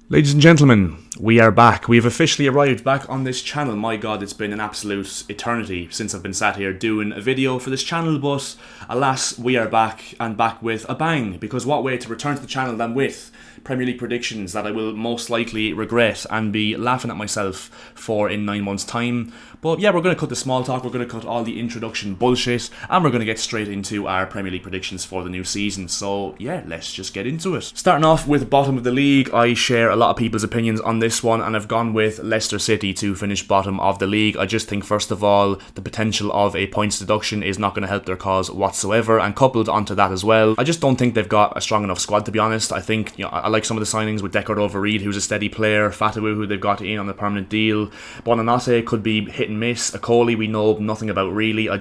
Ladies and gentlemen, we are back. We have officially arrived back on this channel. My god, it's been an absolute eternity since I've been sat here doing a video for this channel, but alas, we are back, and back with a bang, because what way to return to the channel than with Premier League predictions that I will most likely regret and be laughing at myself for in 9 months' time. But yeah, we're going to cut the small talk, we're going to cut all the introduction bullshit, and we're going to get straight into our Premier League predictions for the new season. So yeah, let's just get into it. Starting off with bottom of the league, I share a lot of people's opinions on this one, and I've gone with Leicester City to finish bottom of the league. I just think, first of all, the potential of a points deduction is not going to help their cause whatsoever, and coupled onto that as well, I just don't think they've got a strong enough squad, to be honest. I think, I like some of the signings with Deco Overeed, who's a steady player, Fatawu, who they've got in on a permanent deal, Bonanotte could be hit and miss, Akoli we know nothing about really. I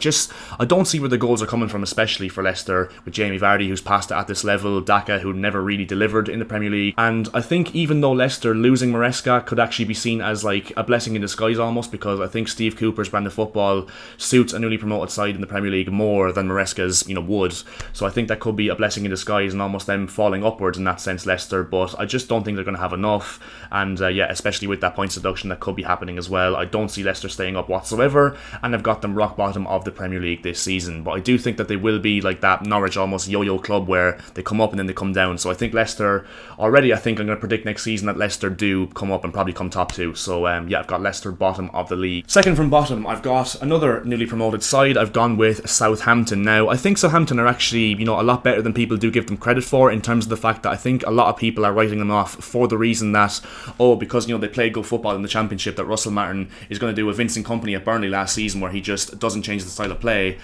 don't see where the goals are coming from, especially for Leicester, with Jamie Vardy, who's passed it at this level, Daka, who never really delivered in the Premier League, and I think even though Leicester losing Maresca could actually be seen as like a blessing in disguise almost, because I think Steve Cooper's brand of football suits a newly promoted side in the Premier League more than Maresca's, would. So I think that could be a blessing in disguise and almost them falling upwards in that sense, Leicester, but I just don't think they're going to have enough, and especially with that points deduction that could be happening as well, I don't see Leicester staying up whatsoever, and I've got them rock bottom of the Premier League this season. But I do think that they will be like that Norwich almost yo-yo club where they come up and then they come down. So I think Leicester, already I think I'm going to predict next season that Leicester do come up and probably come top two. So I've got Leicester bottom of the league. Second from bottom, I've got another newly promoted side. I've gone with Southampton. Now, I think Southampton are actually, a lot better than people do give them credit for, in terms of the fact that I think a lot of people are writing them off for the reason that, because, they played good football in the Championship, that Russell Martin is going to do a Vincent Kompany at Burnley last season where he just doesn't change the style of play.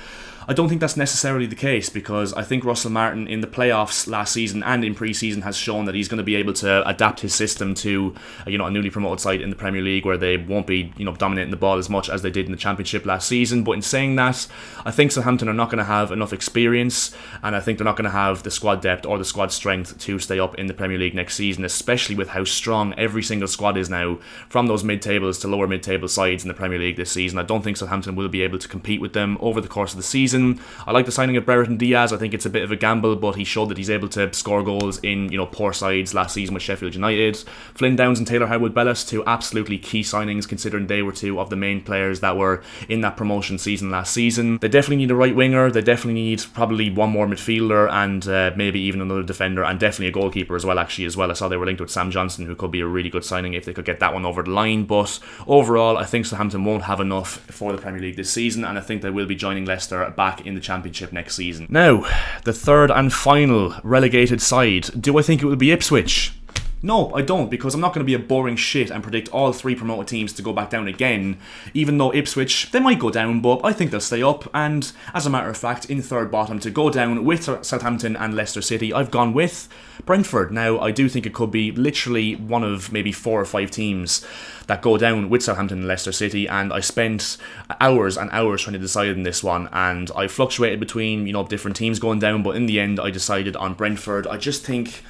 I don't think that's necessarily the case, because I think Russell Martin in the playoffs last season and in pre-season has shown that he's going to be able to adapt his system to a newly promoted side in the Premier League where they won't be dominating the ball as much as they did in the Championship last season. But in saying that, I think Southampton are not going to have enough experience, and I think they're not going to have the squad depth or the squad strength to stay up in the Premier League next season, especially with how strong every single squad is now, from those mid-tables to lower mid-table sides in the Premier League this season. I don't think Southampton will be able to compete with them over the course of the season. I like the signing of Brereton Diaz. I think it's a bit of a gamble, but he showed that he's able to score goals in poor sides last season with Sheffield United. Flynn Downs and Taylor Harwood-Bellis, two absolutely key signings, considering they were two of the main players that were in that promotion season last season. They definitely need a right winger. They definitely need probably one more midfielder, and maybe even another defender, and definitely a goalkeeper as well. I saw they were linked with Sam Johnson, who could be a really good signing if they could get that one over the line. But overall, I think Southampton won't have enough for the Premier League this season, and I think they will be joining Leicester back in the Championship next season. Now, the third and final relegated side. Do I think it will be Ipswich? No, I don't, because I'm not going to be a boring shit and predict all three promoted teams to go back down again, even though Ipswich, they might go down, but I think they'll stay up. And as a matter of fact, in third bottom to go down with Southampton and Leicester City, I've gone with Brentford. Now, I do think it could be literally one of maybe 4 or 5 teams that go down with Southampton and Leicester City, and I spent hours and hours trying to decide on this one, and I fluctuated between different teams going down, but in the end I decided on Brentford. I just think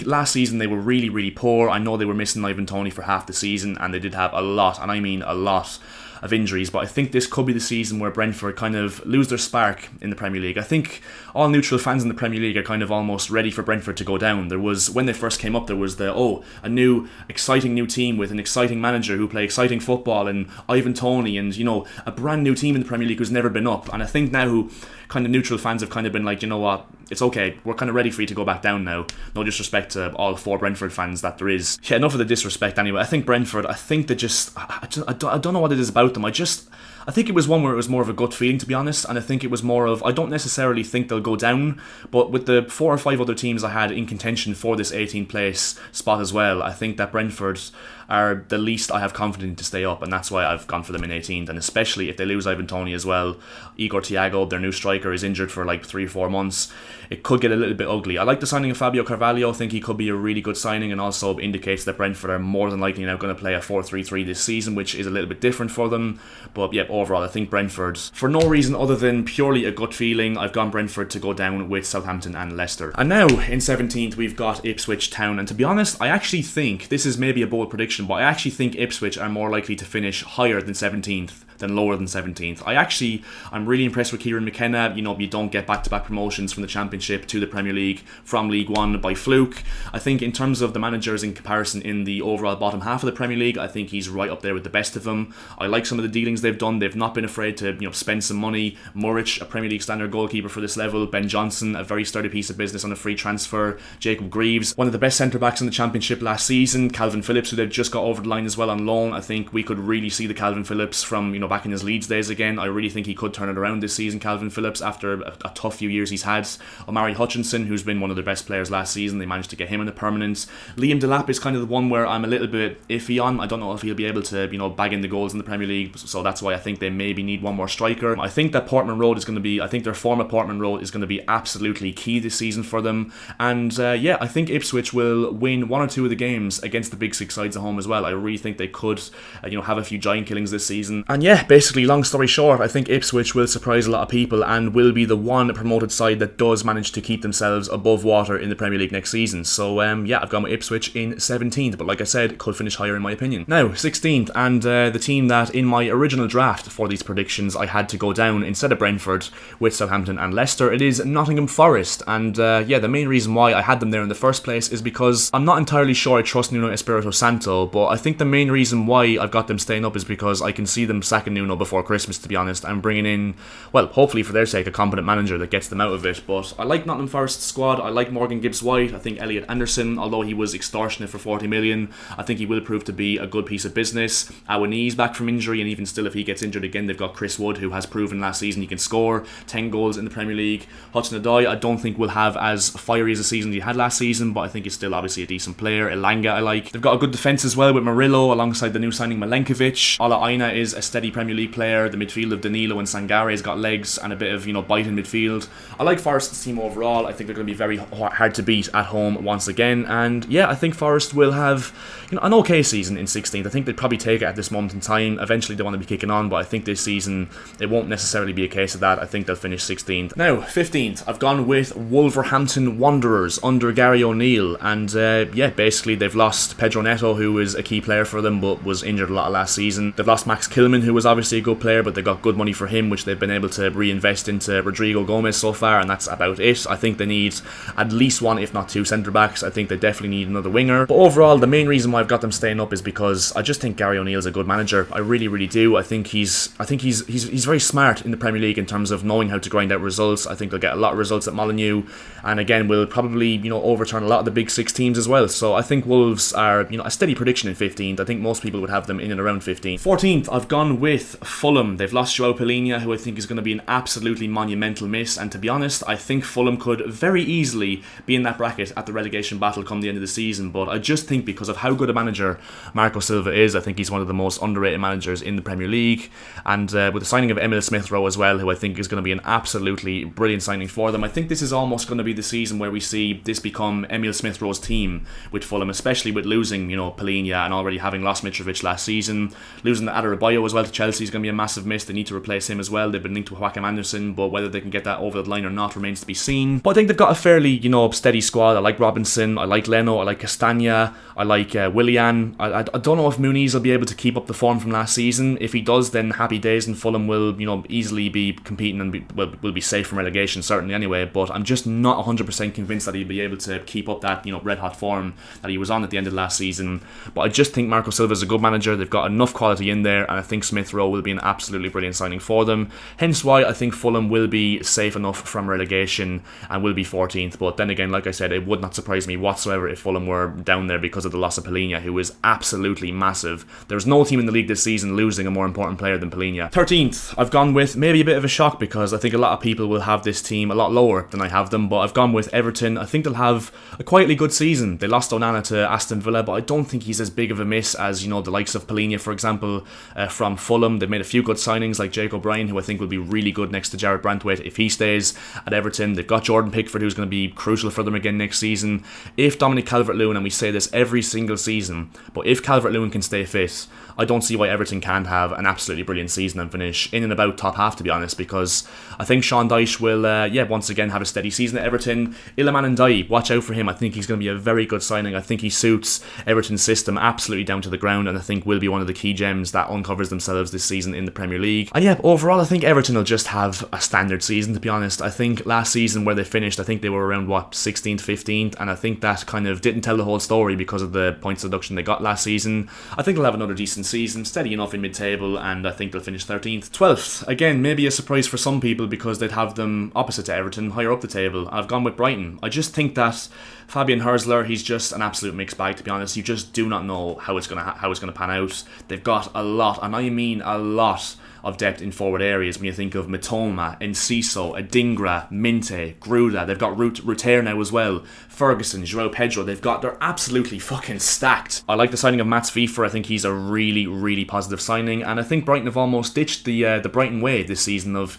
last season they were really, really poor. I know they were missing Ivan Toney for half the season, and they did have a lot, and I mean a lot, of injuries, but I think this could be the season where Brentford kind of lose their spark in the Premier League. I think all neutral fans in the Premier League are kind of almost ready for Brentford to go down. There was, when they first came up, there was a new, exciting new team with an exciting manager who play exciting football, and Ivan Toney, and, a brand new team in the Premier League who's never been up. And I think now kind of neutral fans have kind of been like, you know what, it's okay, we're kind of ready for you to go back down now. No disrespect to all 4 Brentford fans that there is. Yeah, enough of the disrespect anyway. I think Brentford, I think they just, I don't know what it is about them. I think it was one where it was more of a gut feeling, to be honest, and I think it was more of, I don't necessarily think they'll go down, but with the 4 or 5 other teams I had in contention for this 18th place spot as well, I think that Brentford are the least I have confidence to stay up, and that's why I've gone for them in 18th, and especially if they lose Ivan Toney as well. Igor Thiago, their new striker, is injured for like 3 or 4 months. It could get a little bit ugly. I like the signing of Fabio Carvalho. I think he could be a really good signing, and also indicates that Brentford are more than likely now going to play a 4-3-3 this season, which is a little bit different for them. But yeah, overall I think Brentford, for no reason other than purely a gut feeling, I've gone Brentford to go down with Southampton and Leicester. And now in 17th we've got Ipswich Town, and to be honest, I actually think, this is maybe a bold prediction, but I actually think Ipswich are more likely to finish higher than 17th than lower than 17th. I'm really impressed with Kieran McKenna. You know, you don't get back-to-back promotions from the Championship to the Premier League from League One by fluke. I think in terms of the managers in comparison in the overall bottom half of the Premier League, I think he's right up there with the best of them. I like some of the dealings they've done. They've not been afraid to, you know, spend some money. Muric, a Premier League standard goalkeeper for this level. Ben Johnson, a very sturdy piece of business on a free transfer. Jacob Greaves, one of the best centre-backs in the Championship last season. Calvin Phillips, who they've just got over the line as well on loan. I think we could really see the Calvin Phillips from, you know, back in his Leeds days again. I really think he could turn it around this season, Calvin Phillips, after a tough few years he's had. Omari Hutchinson, who's been one of their best players last season, they managed to get him in a permanent. Liam Delap is kind of the one where I'm a little bit iffy on. I don't know if he'll be able to, you know, bag in the goals in the Premier League, so that's why I think they maybe need one more striker. I think that Portman Road is going to be, I think their form at Portman Road is going to be absolutely key this season for them. And yeah, I think Ipswich will win one or two of the games against the big six sides at home as well. I really think they could, you know, have a few giant killings this season. And yeah, basically, long story short, I think Ipswich will surprise a lot of people and will be the one promoted side that does manage to keep themselves above water in the Premier League next season. So yeah, I've gone with Ipswich in 17th, but like I said, could finish higher in my opinion. Now, 16th, and the team that in my original draft for these predictions I had to go down instead of Brentford with Southampton and Leicester, it is Nottingham Forest. And yeah, the main reason why I had them there in the first place is because I'm not entirely sure I trust Nuno Espirito Santo, but I think the main reason why I've got them staying up is because I can see them sacking Nuno before Christmas, to be honest, and bringing in, well, hopefully for their sake, a competent manager that gets them out of it. But I like Nottingham Forest's squad. I like Morgan Gibbs-White. I think Elliot Anderson, although he was extortionate for 40 million, I think he will prove to be a good piece of business. Awani's back from injury, and even still, if he gets injured again, they've got Chris Wood, who has proven last season he can score 10 goals in the Premier League. Hudson-Odoi, I don't think will have as fiery as a season he had last season, but I think he's still obviously a decent player. Elanga, I like. They've got a good defence as well with Murillo alongside the new signing Milenkovic. Ola Aina is a steady Premier League player. The midfield of Danilo and Sangare has got legs and a bit of, you know, bite in midfield. I like Forest's team overall. I think they're going to be very hard to beat at home once again. And yeah, I think Forest will have, you know, an okay season in 16th. I think they'd probably take it at this moment in time. Eventually they want to be kicking on, but I think this season it won't necessarily be a case of that. I think they'll finish 16th. Now, 15th, I've gone with Wolverhampton Wanderers under Gary O'Neill. And yeah, basically they've lost Pedro Neto, who was a key player for them but was injured a lot of last season. They've lost Max Kilman, who was obviously a good player, but they got good money for him, which they've been able to reinvest into Rodrigo Gomez so far, and that's about it. I think they need at least one, if not two centre-backs. I think they definitely need another winger. But overall, the main reason why I've got them staying up is because I just think Gary O'Neill's a good manager. I really, really do. I think he's very smart in the Premier League in terms of knowing how to grind out results. I think they'll get a lot of results at Molineux, and again, will probably, you know, overturn a lot of the big six teams as well. So I think Wolves are, you know, a steady prediction in 15th. I think most people would have them in and around 15th. 14th, I've gone with Fulham. They've lost Joao Palhinha, who I think is going to be an absolutely monumental miss, and to be honest, I think Fulham could very easily be in that bracket at the relegation battle come the end of the season. But I just think because of how good a manager Marco Silva is, I think he's one of the most underrated managers in the Premier League. And with the signing of Emile Smith-Rowe as well, who I think is going to be an absolutely brilliant signing for them, I think this is almost going to be the season where we see this become Emile Smith-Rowe's team with Fulham, especially with losing, you know, Palhinha and already having lost Mitrovic last season. Losing Adebayo as well to Chelsea is going to be a massive miss. They need to replace him as well. They've been linked to Joachim Anderson, but whether they can get that over the line or not remains to be seen. But I think they've got a fairly, you know, steady squad. I like Robinson, I like Leno, I like Castagna, I like Willian. I don't know if Muniz will be able to keep up the form from last season. If he does, then happy days, and Fulham will, you know, easily be competing and will be safe from relegation, certainly anyway. But I'm just not 100% convinced that he'll be able to keep up that, you know, red hot form that he was on at the end of last season. But I just think Marco Silva is a good manager. They've got enough quality in there, and I think Smith-Rowe will be an absolutely brilliant signing for them. Hence why I think Fulham will be safe enough from relegation and will be 14th. But then again, like I said, it would not surprise me whatsoever if Fulham were down there because of the loss of Palhinha, who is absolutely massive. There's no team in the league this season losing a more important player than Palhinha. 13th, I've gone with maybe a bit of a shock because I think a lot of people will have this team a lot lower than I have them, but I've gone with Everton. I think they'll have a quietly good season. They lost Onana to Aston Villa, but I don't think he's as big of a miss as, you know, the likes of Palhinha, for example, from Fulham. They've made a few good signings like Jake O'Brien, who I think will be really good next to Jarrett Brantwaite if he stays at Everton. They've got Jordan Pickford, who's going to be crucial for them again next season. If Dominic Calvert-Lewin, and we say this every single season, but if Calvert-Lewin can stay fit, I don't see why Everton can't have an absolutely brilliant season and finish in and about top half, to be honest, because I think Sean Dyche will, once again have a steady season at Everton. Iliman Ndiaye, watch out for him. I think he's going to be a very good signing. I think he suits Everton's system absolutely down to the ground, and I think will be one of the key gems that uncovers themselves this season in the Premier League. And yeah, overall I think Everton will just have a standard season, to be honest. I think last season where they finished, I think they were around 16th, 15th, and I think that kind of didn't tell the whole story because of the points deduction they got last season. I think they'll have another decent season, steady enough in mid-table, and I think they'll finish 13th. 12th, again, maybe a surprise for some people because they'd have them opposite to Everton, higher up the table. I've gone with Brighton. I just think that Fabian Herzler, he's just an absolute mixed bag, to be honest. You just do not know how it's gonna pan out. They've got a lot, and I mean a lot, of depth in forward areas when you think of Mitoma, Enciso, Adingra, Minte, Gruda. They've got Ruter now as well. Ferguson, João Pedro. They're absolutely fucking stacked. I like the signing of Mats Wiefer. I think he's a really, really positive signing, and I think Brighton have almost ditched the Brighton way this season of,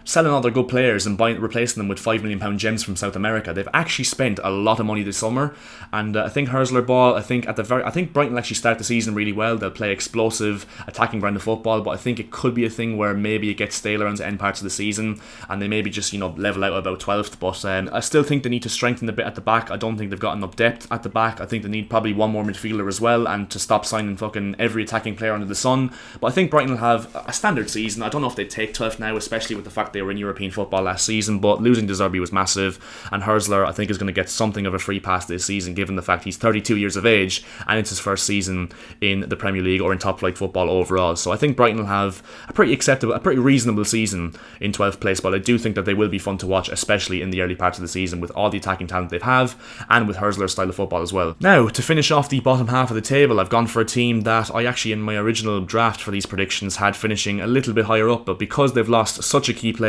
selling all their good players and replacing them with £5 million gems from South America. They've actually spent a lot of money this summer, and I think Herzler ball. I think Brighton will actually start the season really well. They'll play explosive, attacking brand of football, but I think it could be a thing where maybe it gets stale around the end parts of the season, and they maybe just level out about 12th. But I still think they need to strengthen a bit at the back. I don't think they've got enough depth at the back. I think they need probably one more midfielder as well, and to stop signing fucking every attacking player under the sun. But I think Brighton will have a standard season. I don't know if they take 12th now, especially with the fact they were in European football last season, but losing De Zerbi was massive, and Herzler I think is going to get something of a free pass this season given the fact he's 32 years of age and it's his first season in the Premier League or in top flight football overall. So I think Brighton will have a pretty reasonable season in 12th place, but I do think that they will be fun to watch, especially in the early parts of the season with all the attacking talent they have and with Herzler's style of football as well. Now, to finish off the bottom half of the table, I've gone for a team that I actually in my original draft for these predictions had finishing a little bit higher up, but because they've lost such a key player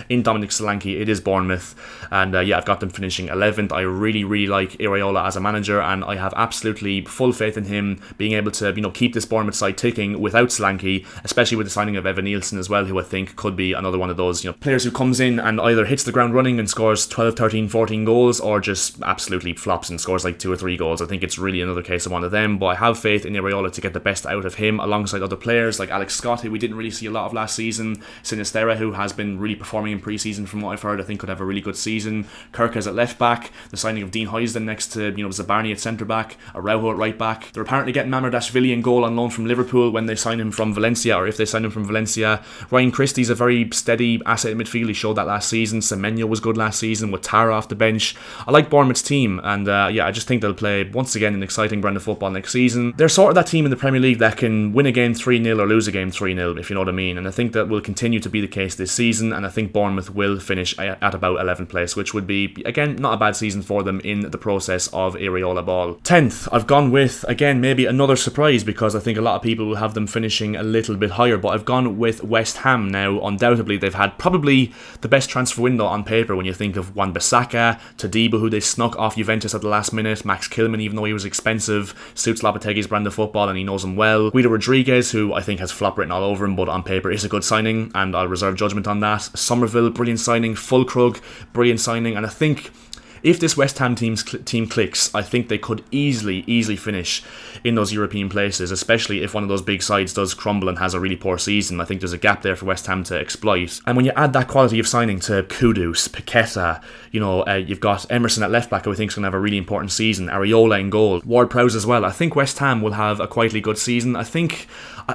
in Dominic Solanke, it is Bournemouth, and I've got them finishing 11th. I really, really like Iraola as a manager, and I have absolutely full faith in him being able to keep this Bournemouth side ticking without Solanke, especially with the signing of Evan Nielsen as well, who I think could be another one of those players who comes in and either hits the ground running and scores 12, 13, 14 goals, or just absolutely flops and scores like 2 or 3 goals. I think it's really another case of one of them, but I have faith in Iraola to get the best out of him alongside other players like Alex Scott, who we didn't really see a lot of last season, Sinisterra, who has been really performing in pre-season from what I've heard. I think could have a really good season. Kirkes at left back, the signing of Dean Huijsen next to Zabarni at centre back, Araujo at right back. They're apparently getting Mamardashvili in goal on loan from Liverpool when they sign him from Valencia, or if they sign him from Valencia. Ryan Christie's a very steady asset in midfield. He showed that last season. Semenyo was good last season with Tara off the bench. I like Bournemouth's team, and I just think they'll play once again an exciting brand of football next season. They're sort of that team in the Premier League that can win a game 3-0 or lose a game 3-0, if you know what I mean, and I think that will continue to be the case this season, and I think Bournemouth will finish at about 11th place, which would be, again, not a bad season for them in the process of Iraola ball. 10th, I've gone with, again, maybe another surprise because I think a lot of people will have them finishing a little bit higher, but I've gone with West Ham. Now, undoubtedly, they've had probably the best transfer window on paper when you think of Wan-Bissaka, Todibo, who they snuck off Juventus at the last minute, Max Kilman, even though he was expensive, suits Lopetegui's brand of football and he knows him well, Guido Rodriguez, who I think has flop written all over him, but on paper is a good signing, and I'll reserve judgment on that. Somerville, brilliant signing. Fulkrug, brilliant signing, and I think if this West Ham team clicks, I think they could easily finish in those European places, especially if one of those big sides does crumble and has a really poor season. I think there's a gap there for West Ham to exploit. And when you add that quality of signing to Kudus, Paqueta, you've got Emerson at left back, who I think is going to have a really important season, Areola in goal, Ward-Prowse as well. I think West Ham will have a quietly good season. I think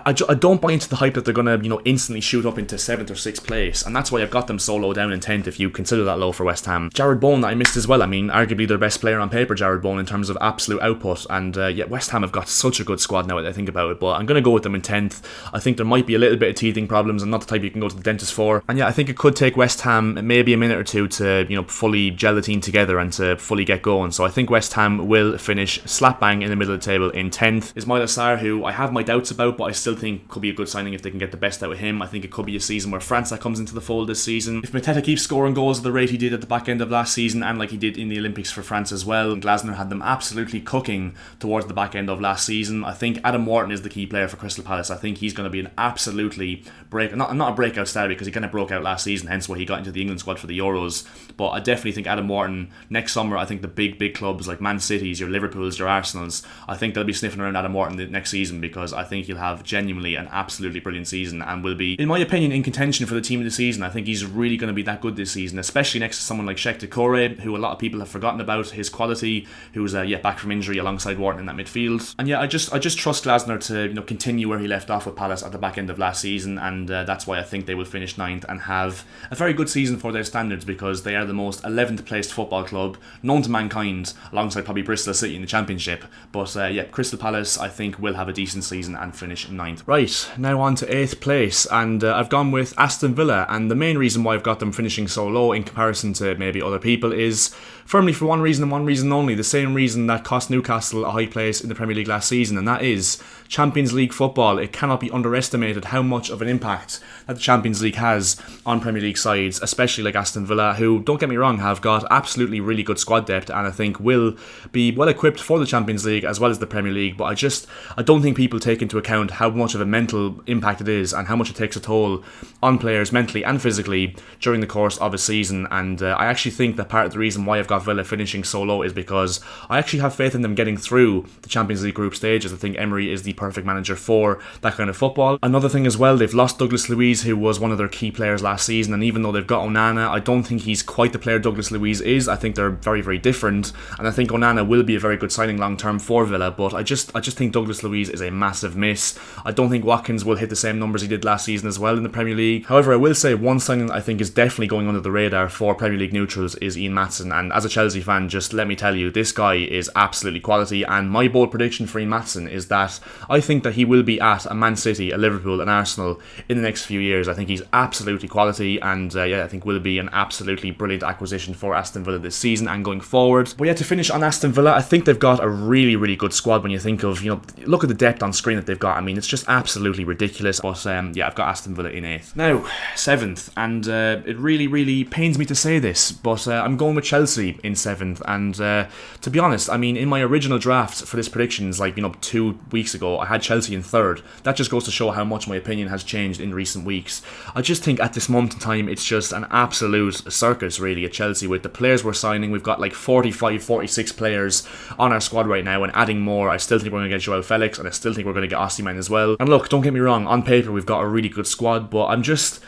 I don't buy into the hype that they're going to instantly shoot up into 7th or 6th place, and that's why I've got them so low down in 10th if you consider that low for West Ham. Jared Bowen that I missed as well. I mean, arguably their best player on paper, Jared Bowen, in terms of absolute output, and West Ham have got such a good squad now that I think about it, but I'm going to go with them in 10th. I think there might be a little bit of teething problems. I'm not the type you can go to the dentist for, and I think it could take West Ham maybe a minute or two to fully gel the team together and to fully get going. So I think West Ham will finish slap bang in the middle of the table in 10th. Ismaila Sarr, who I have my doubts about, but I still think could be a good signing if they can get the best out of him. I think it could be a season where França comes into the fold this season. If Mateta keeps scoring goals at the rate he did at the back end of last season, and like he did in the Olympics for France as well, Glasner had them absolutely cooking towards the back end of last season. I think Adam Wharton is the key player for Crystal Palace. I think he's going to be an absolutely not a breakout star, because he kind of broke out last season, hence why he got into the England squad for the Euros. But I definitely think Adam Wharton next summer, I think the big clubs like Man City's, your Liverpool's, your Arsenal's, I think they'll be sniffing around Adam Wharton the next season, because I think he'll have genuinely an absolutely brilliant season and will be, in my opinion, in contention for the team of the season. I think he's really going to be that good this season, especially next to someone like Sheikh Doucouré, who a lot lot of people have forgotten about his quality, who's back from injury alongside Wharton in that midfield. And I just trust Glasner to continue where he left off with Palace at the back end of last season, and that's why I think they will finish 9th and have a very good season for their standards, because they are the most 11th placed football club known to mankind, alongside probably Bristol City in the Championship. But Crystal Palace I think will have a decent season and finish 9th. Right, now on to 8th place, and I've gone with Aston Villa, and the main reason why I've got them finishing so low in comparison to maybe other people is firmly for one reason and one reason only, the same reason that cost Newcastle a high place in the Premier League last season, and that is Champions League football. It cannot be underestimated how much of an impact that the Champions League has on Premier League sides, especially like Aston Villa, who, don't get me wrong, have got absolutely really good squad depth and I think will be well equipped for the Champions League as well as the Premier League, but I don't think people take into account how much of a mental impact it is and how much it takes a toll on players mentally and physically during the course of a season. And I actually think that part of the reason why I've got Villa finishing so low is because I actually have faith in them getting through the Champions League group stages. I think Emery is the perfect manager for that kind of football. Another thing as well, they've lost Douglas Luiz, who was one of their key players last season, and even though they've got Onana, I don't think he's quite the player Douglas Luiz is. I think they're very, very different, and I think Onana will be a very good signing long term for Villa, but I just think Douglas Luiz is a massive miss. I don't think Watkins will hit the same numbers he did last season as well in the Premier League. However, I will say one signing I think is definitely going under the radar for Premier League neutrals is Ian Maatsen, and as a Chelsea fan, just let me tell you, this guy is absolutely quality, and my bold prediction for Ian Maatsen is that I think that he will be at a Man City, a Liverpool, an Arsenal in the next few years. I think he's absolutely quality, and I think will be an absolutely brilliant acquisition for Aston Villa this season and going forward. But to finish on Aston Villa, I think they've got a really, really good squad when you think of, look at the depth on screen that they've got. I mean, it's just absolutely ridiculous. But I've got Aston Villa in 8th. Now, 7th, and it really, really pains me to say this, but I'm going with Chelsea in 7th. And to be honest, I mean, in my original draft for this predictions, 2 weeks ago, I had Chelsea in 3rd. That just goes to show how much my opinion has changed in recent weeks. I just think at this moment in time, it's just an absolute circus, really, at Chelsea with the players we're signing. We've got 45, 46 players on our squad right now, and adding more. I still think we're going to get Joao Felix, and I still think we're going to get Osimhen as well. And look, don't get me wrong, on paper we've got a really good squad, but I'm just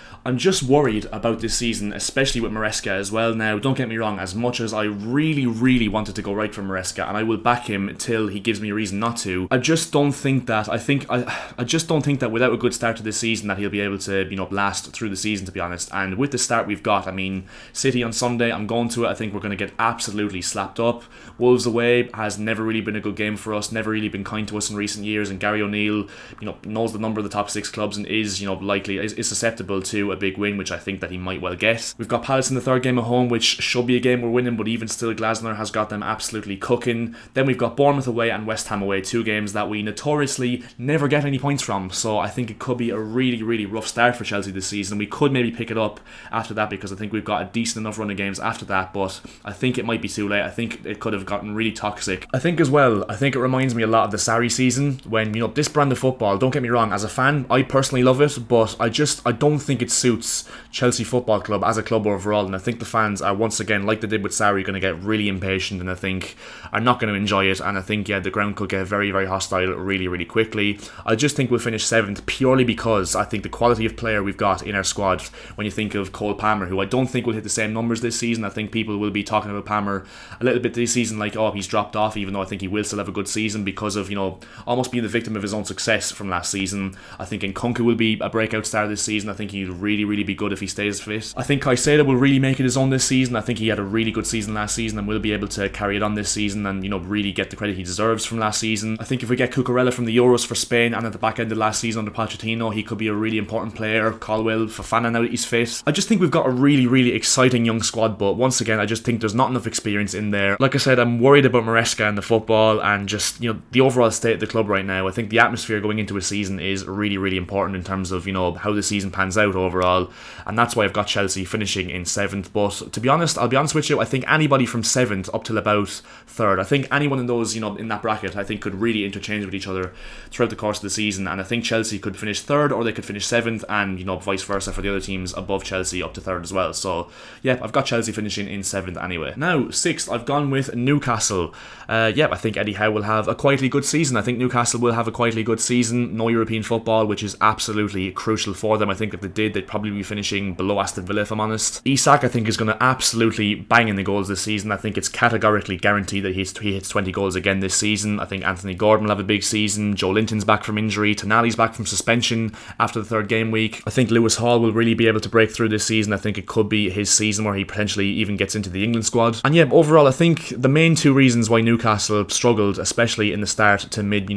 worried about this season, especially with Maresca as well. Now, don't get me wrong, as much as I really, really wanted to go right for Maresca, and I will back him until he gives me a reason not to, I just don't think that, I just don't think that without a good start to this season that he'll be able to, last through the season, to be honest. And with the start we've got, I mean, City on Sunday, I'm going to it, I think we're going to get absolutely slapped up. Wolves away has never really been a good game for us, never really been kind to us in recent years, and Gary O'Neill, knows the number of the top 6 clubs and is, likely, is susceptible to a big win, which I think that he might well get. We've got Palace in the 3rd game at home, which should be a game we're winning, but even still, Glasner has got them absolutely cooking. Then we've got Bournemouth away and West Ham away, 2 games that we notoriously never get any points from, so I think it could be a really, really rough start for Chelsea this season. We could maybe pick it up after that, because I think we've got a decent enough run of games after that, but I think it might be too late. I think it could have gotten really toxic. I think as well, I think it reminds me a lot of the Sarri season, when, this brand of football, don't get me wrong, as a fan, I personally love it, but I don't think it suits Chelsea Football Club as a club overall, and I think the fans are, once again, like they did with Sarri, going to get really impatient, and I think are not going to enjoy it, and I think, the ground could get very, very hostile really, really quickly. I just think we'll finish 7th purely because I think the quality of player we've got in our squad, when you think of Cole Palmer, who I don't think will hit the same numbers this season. I think people will be talking about Palmer a little bit this season, like, oh, he's dropped off, even though I think he will still have a good season because of, almost being the victim of his own success from last season. I think Nkunku will be a breakout star this season. I think he'll really, really be good if he stays fit. I think Caicedo will really make it his own this season. I think he had a really good season last season and will be able to carry it on this season and, really get the credit he deserves from last season. I think if we get Cucurella from the Euros for Spain and at the back end of last season under Pochettino, he could be a really important player. Colwill, Fofana now that he's fit. I just think we've got a really, really exciting young squad, but once again, I just think there's not enough experience in there. Like I said, I'm worried about Maresca and the football and just, the overall state of the club right now. I think the atmosphere going into a season is really, really important in terms of, how the season pans out overall, and that's why I've got Chelsea finishing in 7th. But to be honest, I'll be honest with you, I think anybody from 7th up till about 3rd, I think anyone in those, in that bracket, I think could really interchange with each other throughout the course of the season, and I think Chelsea could finish 3rd or they could finish 7th, and vice versa for the other teams above Chelsea up to 3rd as well. So I've got Chelsea finishing in 7th anyway. Now 6th, I've gone with Newcastle. I think Eddie Howe will have a quietly good season. I think Newcastle will have a quietly good season. No European football, which is absolutely crucial for them. I think if they did, they'd probably be finishing below Aston Villa, if I'm honest. Isak, I think, is going to absolutely bang in the goals this season. I think it's categorically guaranteed that he hits 20 goals again this season. I think Anthony Gordon will have a big season. Joe Linton's back from injury. Tonali's back from suspension after the third game week. I think Lewis Hall will really be able to break through this season. I think it could be his season where he potentially even gets into the England squad. And yeah, overall, I think the main two reasons why Newcastle struggled, especially in the start to mid,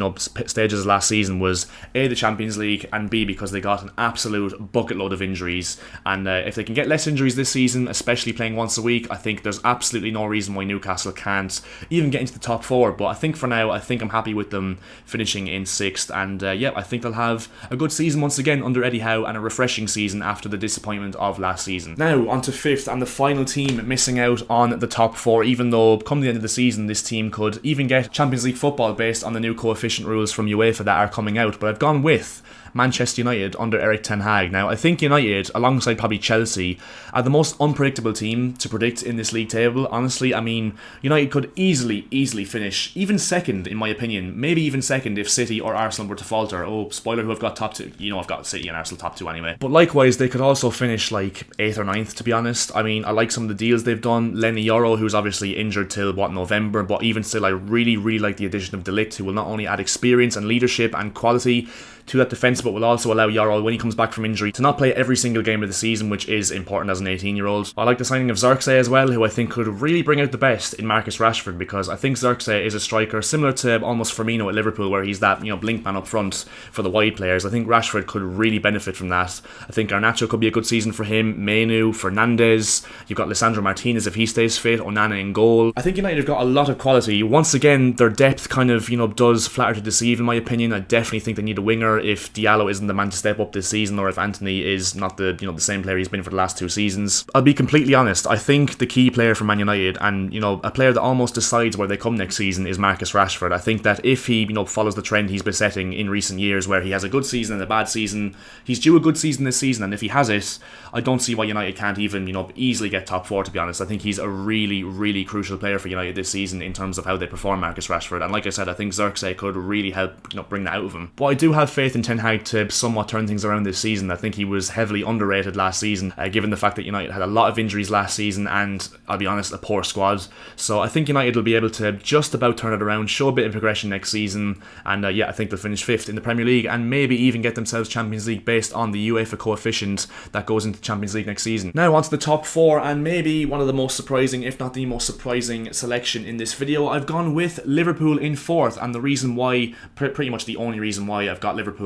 stages of last season, was A, the Champions League, and B, because they got an absolute bucket load of injuries. And if they can get less injuries this season, especially playing once a week, I think there's absolutely no reason why Newcastle can't even get into the top four. But I think for now, I think I'm happy with them finishing in 6th. And yeah, I think they'll have a good season once again under Eddie Howe, and a refreshing season after the disappointment of last season. Now, on to 5th, and the final team missing out on the top 4, even though come the end of the season, this team could even get Champions League football based on the new coefficient rules from UEFA that are coming out. But I've gone with Manchester United under Erik ten Hag. Now, I think United, alongside probably Chelsea, are the most unpredictable team to predict in this league table. Honestly, I mean, United could easily finish even second, in my opinion. Maybe even second if City or Arsenal were to falter. Oh, spoiler, who I've got top 2. I've got City and Arsenal top 2 anyway. But likewise, they could also finish like 8th or 9th, to be honest. I mean, I like some of the deals they've done. Lenny Yoro, who's obviously injured till, November, but even still, I really like the addition of De Ligt, who will not only add experience and leadership and quality to that defence, but will also allow Yarrow, when he comes back from injury, to not play every single game of the season, which is important as an 18-year-old. I like the signing of Xerxes as well, who I think could really bring out the best in Marcus Rashford, because I think Xerxes is a striker similar to almost Firmino at Liverpool, where he's that blink man up front for the wide players. I think Rashford could really benefit from that. I think Garnacho could be a good season for him. Menu, Fernandes, you've got Lisandro Martinez if he stays fit, Onana in goal. I think United have got a lot of quality. Once again, their depth kind of does flatter to deceive, in my opinion. I definitely think they need a winger if Diallo isn't the man to step up this season, or if Anthony is not the the same player he's been for the last 2 seasons. I'll be completely honest, I think the key player for Man United, and a player that almost decides where they come next season, is Marcus Rashford. I think that if he follows the trend he's been setting in recent years, where he has a good season and a bad season, he's due a good season this season, and if he has it, I don't see why United can't even easily get top 4, to be honest. I think he's a really crucial player for United this season in terms of how they perform, Marcus Rashford, and like I said, I think Xerxes could really help bring that out of him. But I do have faith in Ten Hag to somewhat turn things around this season. I think he was heavily underrated last season, given the fact that United had a lot of injuries last season and, I'll be honest, a poor squad. So I think United will be able to just about turn it around, show a bit of progression next season, and I think they'll finish 5th in the Premier League and maybe even get themselves Champions League based on the UEFA coefficient that goes into Champions League next season. Now on to the top 4, and maybe one of the most surprising, if not the most surprising selection in this video. I've gone with Liverpool in 4th, and the reason why, pretty much the only reason why I've got Liverpool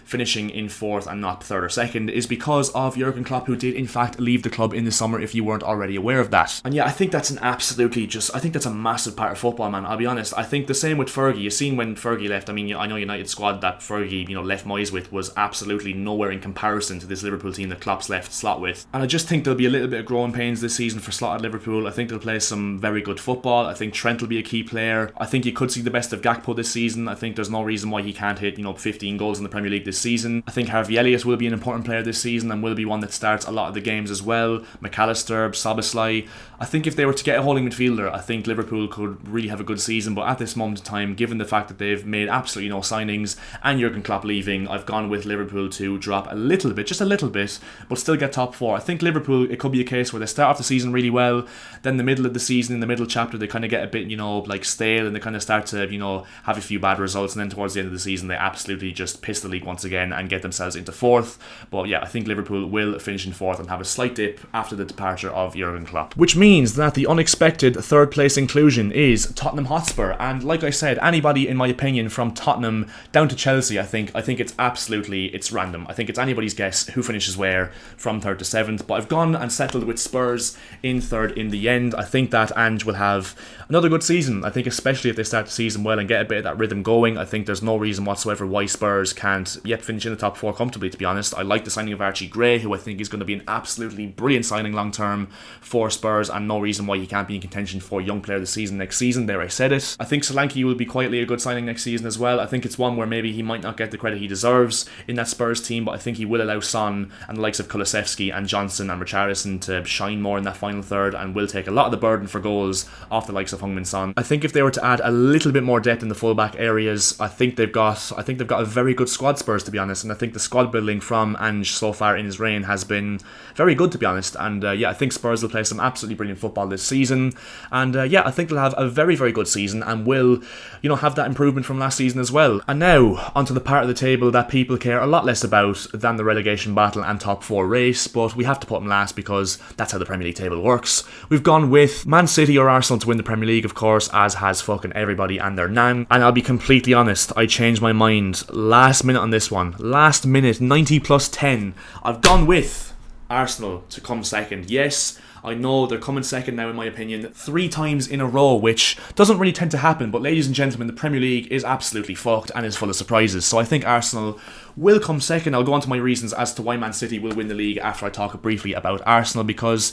finishing in 4th and not 3rd or 2nd, is because of Jurgen Klopp, who did in fact leave the club in the summer, if you weren't already aware of that. And I think that's I think that's a massive part of football, man. I'll be honest, I think the same with Fergie. You've seen when Fergie left, I mean, I know United squad that Fergie left Moyes with was absolutely nowhere in comparison to this Liverpool team that Klopp's left Slot with. And I just think there'll be a little bit of growing pains this season for Slot at Liverpool. I think they'll play some very good football. I think Trent will be a key player. I think you could see the best of Gakpo this season. I think there's no reason why he can't hit 15 goals in the Premier League this season. I think Harvey Elliott will be an important player this season and will be one that starts a lot of the games as well. McAllister, Szoboszlai. I think if they were to get a holding midfielder, I think Liverpool could really have a good season. But at this moment in time, given the fact that they've made absolutely no signings and Jurgen Klopp leaving, I've gone with Liverpool to drop a little bit, just a little bit, but still get top 4. I think Liverpool, it could be a case where they start off the season really well, then the middle of the season, in the middle chapter, they kind of get a bit, stale, and they kind of start to, have a few bad results, and then towards the end of the season, they absolutely just piss the league once again and get themselves into 4th. But I think Liverpool will finish in 4th and have a slight dip after the departure of Jurgen Klopp. Which means that the unexpected 3rd place inclusion is Tottenham Hotspur, and like I said, anybody, in my opinion, from Tottenham down to Chelsea, I think it's random. I think it's anybody's guess who finishes where from 3rd to 7th, but I've gone and settled with Spurs in 3rd in the end. I think that Ange will have another good season. I think especially if they start the season well and get a bit of that rhythm going, I think there's no reason whatsoever why Spurs can't yet finish in the top 4 comfortably, to be honest. I like the signing of Archie Gray, who I think is going to be an absolutely brilliant signing long term for Spurs, and no reason why he can't be in contention for Young Player of the Season next season. There, I said it. I think Solanke will be quietly a good signing next season as well. I think it's one where maybe he might not get the credit he deserves in that Spurs team, but I think he will allow Son and the likes of Kulusevski and Johnson and Richarlison to shine more in that final third, and will take a lot of the burden for goals off the likes of Heung-min Son. I think if they were to add a little bit more depth in the fullback areas, I think they've got a very good good squad, Spurs, to be honest, and I think the squad building from Ange so far in his reign has been very good, to be honest, and I think Spurs will play some absolutely brilliant football this season, and I think they'll have a very, very good season and will, have that improvement from last season as well. And now, onto the part of the table that people care a lot less about than the relegation battle and top 4 race, but we have to put them last because that's how the Premier League table works. We've gone with Man City or Arsenal to win the Premier League, of course, as has fucking everybody and their nan. And I'll be completely honest, I changed my mind last minute on this one. Last minute, 90 plus 10. I've gone with Arsenal to come second. Yes, I know they're coming second now, in my opinion, 3 times in a row, which doesn't really tend to happen. But ladies and gentlemen, the Premier League is absolutely fucked and is full of surprises. So I think Arsenal will come second. I'll go on to my reasons as to why Man City will win the league after I talk briefly about Arsenal, because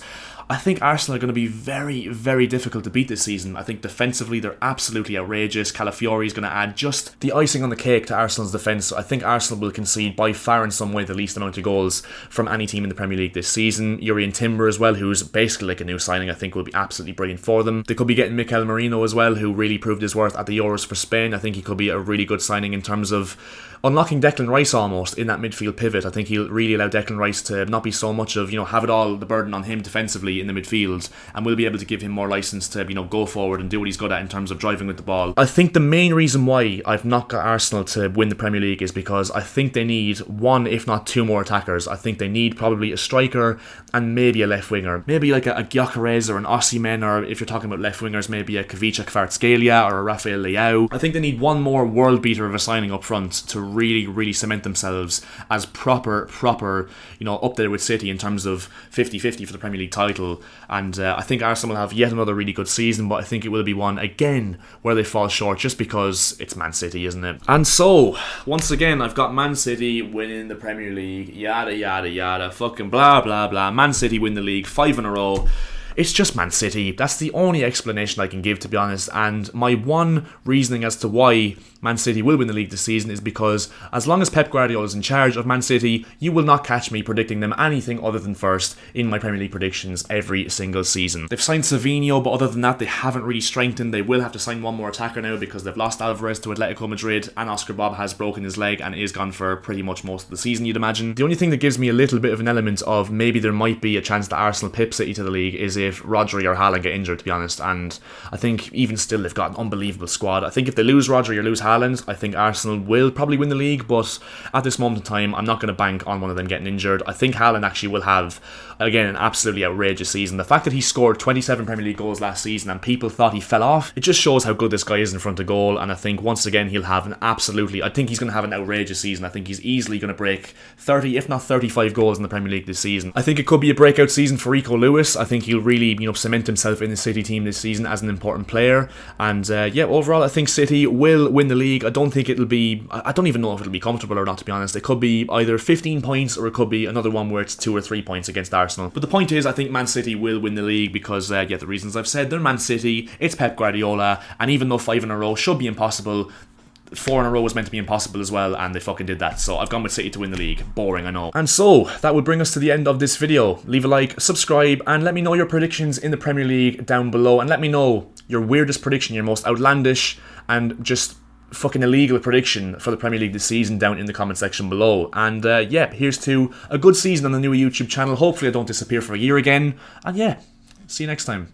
I think Arsenal are going to be very, very difficult to beat this season. I think defensively they're absolutely outrageous. Calafiori is going to add just the icing on the cake to Arsenal's defence. So I think Arsenal will concede by far in some way the least amount of goals from any team in the Premier League this season. Jurrien Timber as well, who's basically like a new signing, I think will be absolutely brilliant for them. They could be getting Mikel Merino as well, who really proved his worth at the Euros for Spain. I think he could be a really good signing in terms of unlocking Declan Rice almost in that midfield pivot. I think he'll really allow Declan Rice to not be so much of, have it all the burden on him defensively in the midfield, and we'll be able to give him more license to, go forward and do what he's good at in terms of driving with the ball. I think the main reason why I've not got Arsenal to win the Premier League is because I think they need 1, if not 2 more attackers. I think they need probably a striker and maybe a left winger. Maybe like a Gyökeres or an Osimhen, or if you're talking about left wingers, maybe a Kavica Kvaratskhelia or a Rafael Leao. I think they need 1 more world beater of a signing up front to really, really cement themselves as proper, up there with City in terms of 50-50 for the Premier League title. And I think Arsenal will have yet another really good season, but I think it will be one again where they fall short just because it's Man City, isn't it? And so, once again, I've got Man City winning the Premier League, yada yada yada, fucking blah blah blah. Man City win the league 5 in a row. It's just Man City. That's the only explanation I can give, to be honest. And my one reasoning as to why Man City will win the league this season is because as long as Pep Guardiola is in charge of Man City, you will not catch me predicting them anything other than first in my Premier League predictions every single season. They've signed Savinho, but other than that, they haven't really strengthened. They will have to sign 1 more attacker now because they've lost Alvarez to Atletico Madrid, and Oscar Bob has broken his leg and is gone for pretty much most of the season, you'd imagine. The only thing that gives me a little bit of an element of maybe there might be a chance that Arsenal pip City to the league is if Rodri or Haaland get injured, to be honest. And I think even still they've got an unbelievable squad. I think if they lose Rodri or lose Haaland, I think Arsenal will probably win the league, but at this moment in time, I'm not going to bank on one of them getting injured. I think Haaland actually will have, again, an absolutely outrageous season. The fact that he scored 27 Premier League goals last season and people thought he fell off, it just shows how good this guy is in front of goal. And I think once again he'll have I think he's going to have an outrageous season. I think he's easily going to break 30, if not 35 goals in the Premier League this season. I think it could be a breakout season for Rico Lewis. I think he'll really, cement himself in the City team this season as an important player. And overall I think City will win the league. I don't even know if it'll be comfortable or not, to be honest. It could be either 15 points or it could be another one where it's 2 or 3 points against Arsenal. But the point is, I think Man City will win the league because, the reasons I've said, they're Man City, it's Pep Guardiola, and even though 5 in a row should be impossible, 4 in a row was meant to be impossible as well, and they fucking did that. So I've gone with City to win the league. Boring, I know. And so, that would bring us to the end of this video. Leave a like, subscribe, and let me know your predictions in the Premier League down below, and let me know your weirdest prediction, your most outlandish, and just fucking illegal prediction for the Premier League this season down in the comment section below. And here's to a good season on the Newah YouTube channel. Hopefully I don't disappear for a year again. And see you next time.